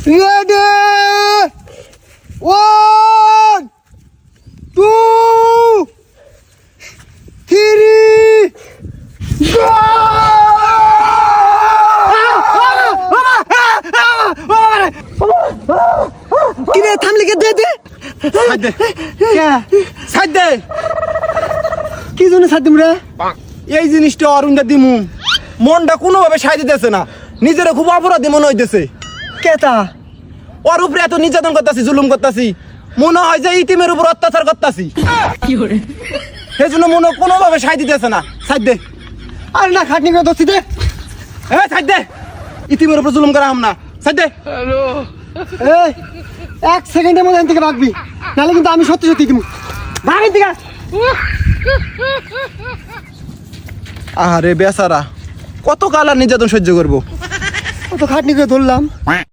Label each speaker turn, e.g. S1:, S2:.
S1: Ready! 1, 2, 3, go! কিরে থামলি কে দে
S2: side দে side দে
S1: কি জন্য সাথ দিম রে?
S2: এই জিনিসটা অরুণদা দিমু মনটা কোনোভাবে সাইড দিতেছে না, নিজের খুব অপরাধী মনে হইতেছে।
S1: কেতা
S2: ওর উপরে এত নির্যাতন করতেছি, জুলুম করতেছি, মনে হয় যে ইতিমের উপর অত্যাচার করতেছি। সেই জন্য মনে কোনোভাবে সাইড দিতেছে না। সাইড দে।
S1: আরে না খাটনি করে দোস্তি দে।
S2: সাইড দে, ইতিমের উপর জুলুম করা হাম না। সাইড দে।
S1: এই 1 সেকেন্ডের মধ্যে এখান থেকে ভাগবি, নাহলে কিন্তু আমি সত্যি সত্যি দিব। ভাগ এখান থেকে।
S2: আরে বেচারা, কত কাল আর নির্যাতন সহ্য করবো?
S1: কত খাটনি করে ধরলাম।